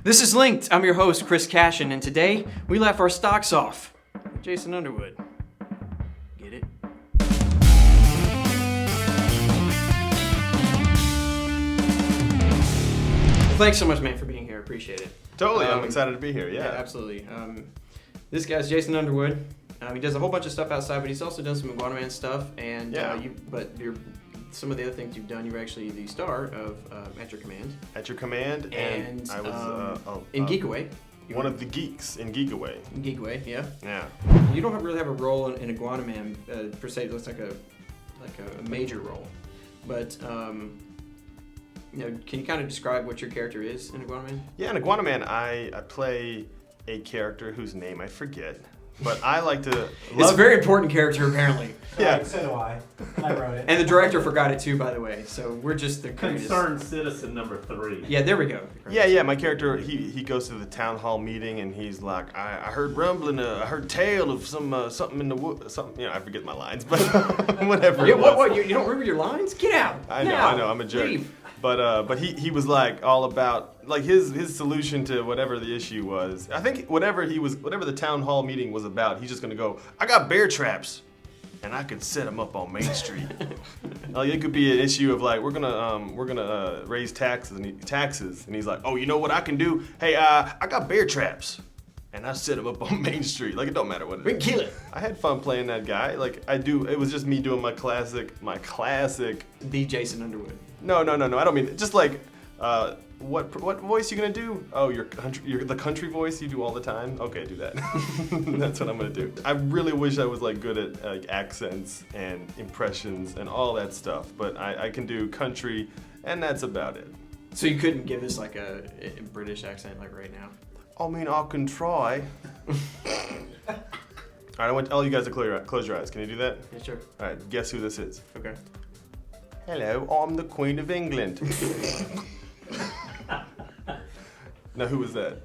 This is Linked. I'm your host, Chris Cashin, and today we laugh our stocks off with Jason Underwood. Get it? Well, thanks so much, man, for being here. I appreciate it. Totally, I'm excited to be here. Yeah, absolutely. This guy's Jason Underwood. He does a whole bunch of stuff outside, but he's also done some Iguana stuff. And some of the other things you've done, you were actually the star of At Your Command. At Your Command, and I was in Geekaway. One of the geeks in Geekaway. Geekaway, yeah. Yeah. You don't really have a role in Iguana Man per se. It looks like a major role, but can you kind of describe what your character is in Iguana Man? Yeah, in Iguana Man, I play a character whose name I forget. But I like to. It's a very important character, apparently. Yeah, so do I. I wrote it. And the director forgot it too, by the way. So we're just the concerned citizen number 3. Yeah, there we go. Yeah. My character, he goes to the town hall meeting and he's like, I heard rumbling, I heard tale of something in the wood, something. I forget my lines, but whatever. Yeah, what? You don't remember your lines? Get out! I know. I'm a jerk. Leave. But he was like all about like his solution to whatever the issue was. I think whatever the town hall meeting was about, he's just gonna go, I got bear traps, and I could set them up on Main Street. Like it could be an issue of like we're gonna raise taxes, and he's like, oh, you know what I can do? Hey, I got bear traps, and I set them up on Main Street. Like it don't matter what it is. We can kill it. I had fun playing that guy. Like I do. It was just me doing my classic. The Jason Underwood. No. I don't mean just like what voice you gonna do? Oh, the country voice you do all the time. Okay, do that. That's what I'm gonna do. I really wish I was like good at like accents and impressions and all that stuff, but I can do country, and that's about it. So you couldn't give us like a British accent like right now? I mean, I can try. All right, I want all you guys to close your eyes. Can you do that? Yeah, sure. All right, guess who this is? Okay. Hello, I'm the Queen of England. Now, who was that?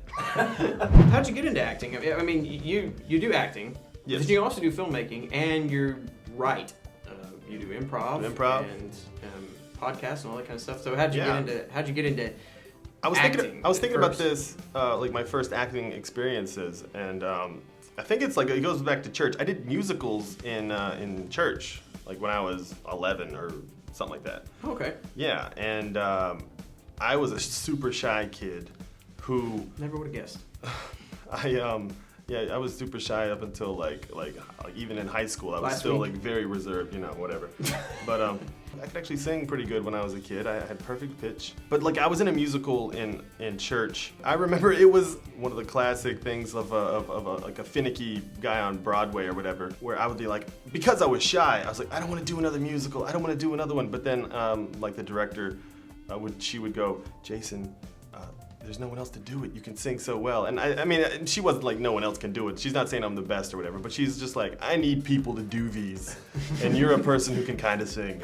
How'd you get into acting? I mean, you do acting. Yes. But you also do filmmaking, and you're right. You do improv and podcasts and all that kind of stuff. So how'd you get into I was acting thinking about this, like my first acting experiences, and I think it's like it goes back to church. I did musicals in church, like when I was 11 or something like that. Okay. Yeah, and I was a super shy kid who never would have guessed. I was super shy up until like even in high school. I was still like very reserved, whatever. But I could actually sing pretty good when I was a kid. I had perfect pitch. But like I was in a musical in church. I remember it was one of the classic things of a finicky guy on Broadway or whatever, where I would be like, because I was shy, I was like, I don't want to do another musical. I don't want to do another one. But then like the director would go, Jason, there's no one else to do it. You can sing so well. And I mean, she wasn't like, no one else can do it. She's not saying I'm the best or whatever, but she's just like, I need people to do these. And you're a person who can kind of sing.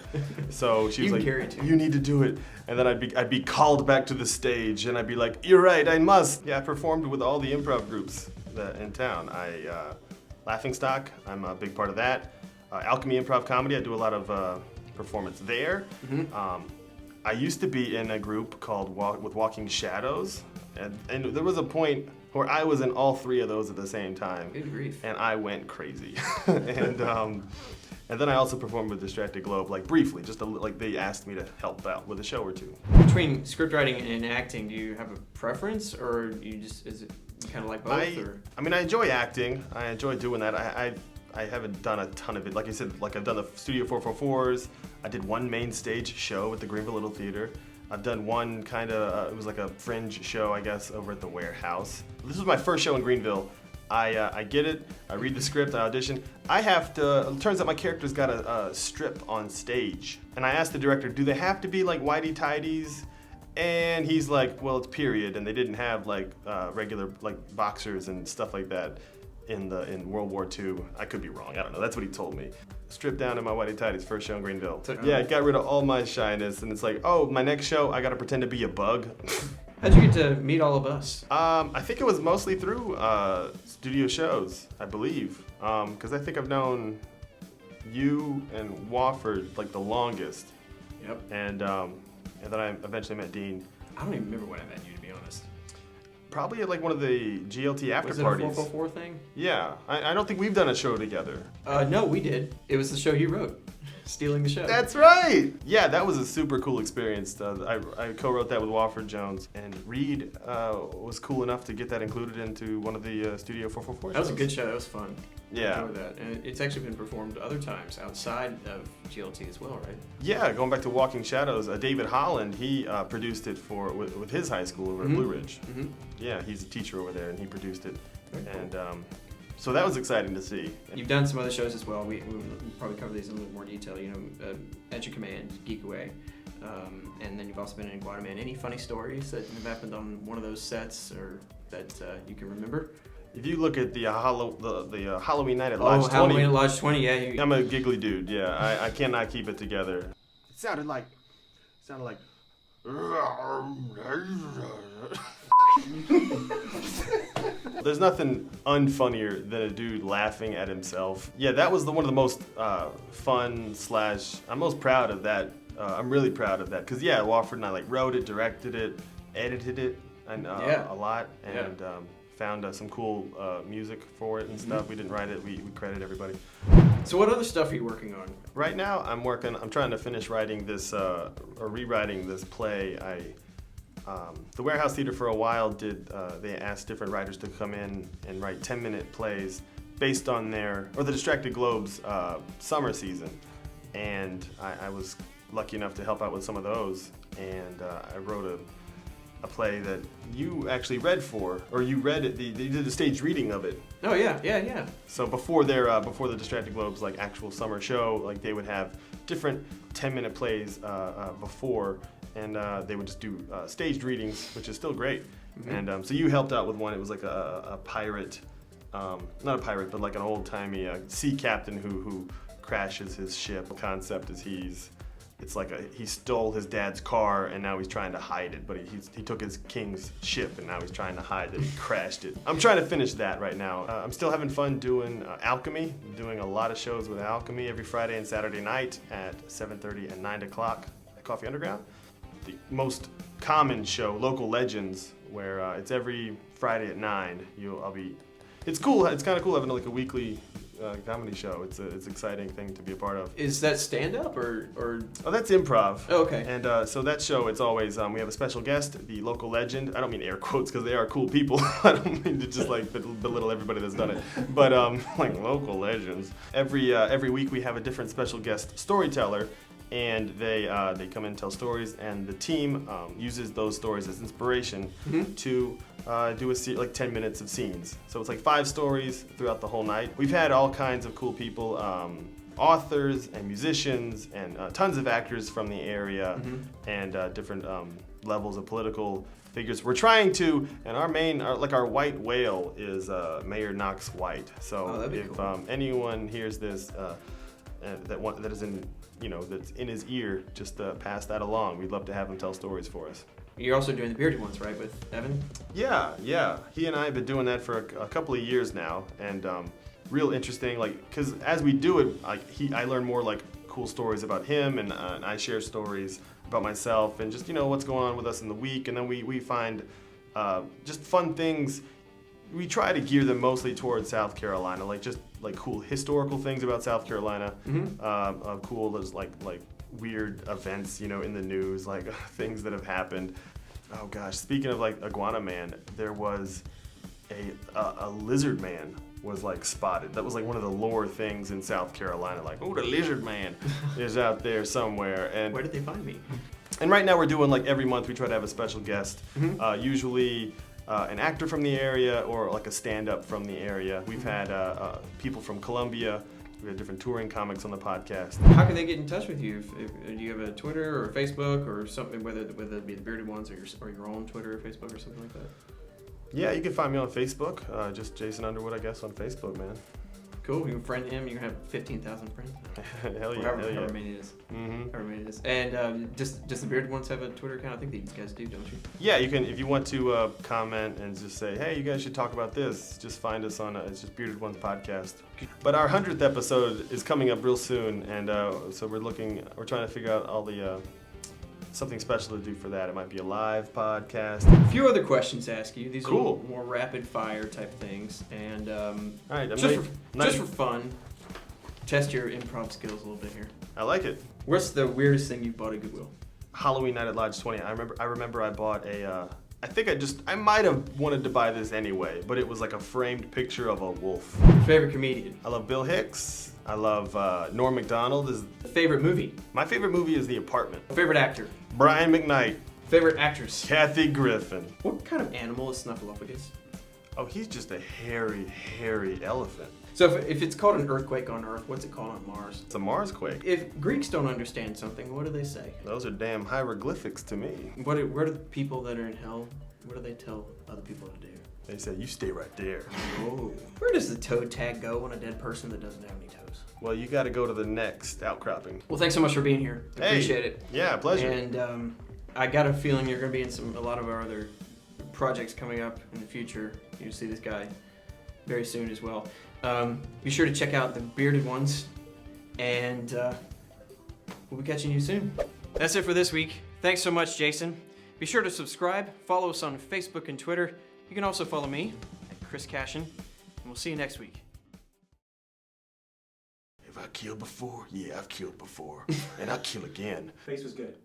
So she was like, you need to do it. And then I'd be called back to the stage and I'd be like, you're right, I must. Yeah, I performed with all the improv groups in town. Laughing Stock, I'm a big part of that. Alchemy Improv Comedy, I do a lot of performance there. Mm-hmm. I used to be in a group called Walking Shadows, and there was a point where I was in all 3 of those at the same time. Good grief. And I went crazy. And then I also performed with Distracted Globe, like briefly, just like they asked me to help out with a show or 2. Between script writing and acting, do you have a preference, or is it kind of like both? I mean, I enjoy acting. I enjoy doing that. I haven't done a ton of it. Like I said, like I've done the Studio 444s. I did one main stage show at the Greenville Little Theater. I've done one kind of, it was like a fringe show, I guess, over at the Warehouse. This was my first show in Greenville. I get it, I read the script, I audition. It turns out my character's got a strip on stage. And I asked the director, do they have to be like whitey-tidies? And he's like, well, it's period, and they didn't have like regular like boxers and stuff like that in World War II. I could be wrong, I don't know, that's what he told me. Stripped down in my whitey tighties, first show in Greenville. Yeah, it got rid of all my shyness, and it's like, oh, my next show, I gotta pretend to be a bug. How'd you get to meet all of us? I think it was mostly through studio shows, I believe. Because I think I've known you and Wofford like the longest. Yep. And then I eventually met Dean. I don't even remember when I met you, to be honest. Probably at like one of the GLT after Was it parties. a 444 thing? Yeah, I don't think we've done a show together. No, we did. It was the show you wrote, Stealing the Show. That's right. Yeah, that was a super cool experience. I co-wrote that with Wofford Jones, and Reed was cool enough to get that included into one of the Studio 444 shows. That was a good show. That was fun. Yeah. I enjoyed that. And it's actually been performed other times outside of GLT as well, right? Yeah, going back to Walking Shadows, David Holland, he produced it with his high school over at Blue Ridge. Mm-hmm. Yeah, he's a teacher over there, and he produced it. Very cool. And so that was exciting to see. You've done some other shows as well. We'll probably cover these in a little more detail. At Your Command, Geek Away. And then you've also been in Guatemala. Any funny stories that have happened on one of those sets or that you can remember? If you look at the Halloween night at Oh, Lodge 20. Halloween at Lodge 20, yeah. I'm a giggly dude, yeah. I cannot keep it together. It sounded like... There's nothing unfunnier than a dude laughing at himself. Yeah, that was one of the most fun / I'm most proud of that. I'm really proud of that. Because, yeah, Wofford and I wrote it, directed it, edited it a lot. And... found some cool music for it and stuff. We didn't write it. We credit everybody. So what other stuff are you working on? Right now, I'm trying to finish writing this or rewriting this play. The Warehouse Theater for a while they asked different writers to come in and write 10-minute plays based on the Distracted Globe's summer season. And I was lucky enough to help out with some of those. And I wrote a play that you actually read for, or you read it. They did a stage reading of it. Oh yeah. So before the Distracted Globe's actual summer show, they would have different 10-minute plays before, and they would just do staged readings, which is still great. Mm-hmm. And so you helped out with one. It was like a pirate, not a pirate, but like an old-timey sea captain who crashes his ship. The concept is it's like he stole his dad's car and now he's trying to hide it, but he took his king's ship and now he's trying to hide that he crashed it. I'm trying to finish that right now. I'm still having fun doing Alchemy, doing a lot of shows with Alchemy every Friday and Saturday night at 7:30 and 9 o'clock at Coffee Underground. The most common show, Local Legends, where it's every Friday at 9. It's cool. It's kind of cool having a weekly comedy show. It's an exciting thing to be a part of. Is that stand-up or? Oh, that's improv. Oh, okay. And so that show, it's always, we have a special guest, the local legend. I don't mean air quotes because they are cool people. I don't mean to just belittle everybody that's done it. But local legends. Every week we have a different special guest storyteller, and they come in and tell stories, and the team uses those stories as inspiration to do 10 minutes of scenes. So it's 5 stories throughout the whole night. We've had all kinds of cool people, authors and musicians and tons of actors from the area and different levels of political figures. We're trying to, and our white whale is Mayor Knox White. So if anyone hears this that is in, that's in his ear, just pass that along. We'd love to have him tell stories for us. You're also doing the bearded ones, right, with Evan? Yeah. He and I have been doing that for a couple of years now, and real interesting. Because as we do it, I learn more cool stories about him, and I share stories about myself, and just what's going on with us in the week, and then we find just fun things. We try to gear them mostly towards South Carolina, just cool historical things about South Carolina, cool like weird events, in the news, things that have happened. Oh gosh, speaking of Iguana Man, there was a lizard man was spotted. That was one of the lore things in South Carolina, the lizard man is out there somewhere. And where did they find me? And right now we're doing every month we try to have a special guest, usually an actor from the area or a stand-up from the area. We've had people from Columbia. We have different touring comics on the podcast. How can they get in touch with you? Do you have a Twitter or a Facebook or something, whether it be the Bearded Ones or your own Twitter or Facebook or something like that? Yeah, you can find me on Facebook. Just Jason Underwood, I guess, on Facebook, man. Cool. You can friend him. You can have 15,000 friends. Hell yeah. However many it is. However many it is. And just the Bearded Ones have a Twitter account? I think these guys do, don't you? Yeah, you can. If you want to comment and just say, hey, you guys should talk about this, just find us on it's just Bearded Ones Podcast. But our 100th episode is coming up real soon, and so we're trying to figure out all the something special to do for that. It might be a live podcast. A few other questions to ask you. These Cool. are more rapid fire type things. And All right, just for fun, test your improv skills a little bit here. I like it. What's the weirdest thing you bought at Goodwill? Halloween night at Lodge 20. I remember I bought a. I might have wanted to buy this anyway, but it was like a framed picture of a wolf. Favorite comedian? I love Bill Hicks. I love Norm Macdonald. Favorite movie? My favorite movie is The Apartment. Favorite actor? Brian McKnight. Favorite actress? Kathy Griffin. What kind of animal is Snuffleupagus? Oh, he's just a hairy elephant. So if it's called an earthquake on Earth, what's it called on Mars? It's a Mars quake. If Greeks don't understand something, what do they say? Those are damn hieroglyphics to me. Where do the people that are in hell, what do they tell other people to do? They say, you stay right there. Oh. Where does the toe tag go on a dead person that doesn't have any toes? Well, you got to go to the next outcropping. Well, thanks so much for being here. I Hey. appreciate it. Yeah, pleasure. And I got a feeling you're going to be in a lot of our other projects coming up in the future. You'll see this guy very soon as well. Be sure to check out the Bearded Ones, and we'll be catching you soon. That's it for this week. Thanks so much, Jason. Be sure to subscribe, follow us on Facebook and Twitter. You can also follow me at Chris Cashin, and we'll see you next week. Have I killed before? Yeah, I've killed before. And I'll kill again. Face was good.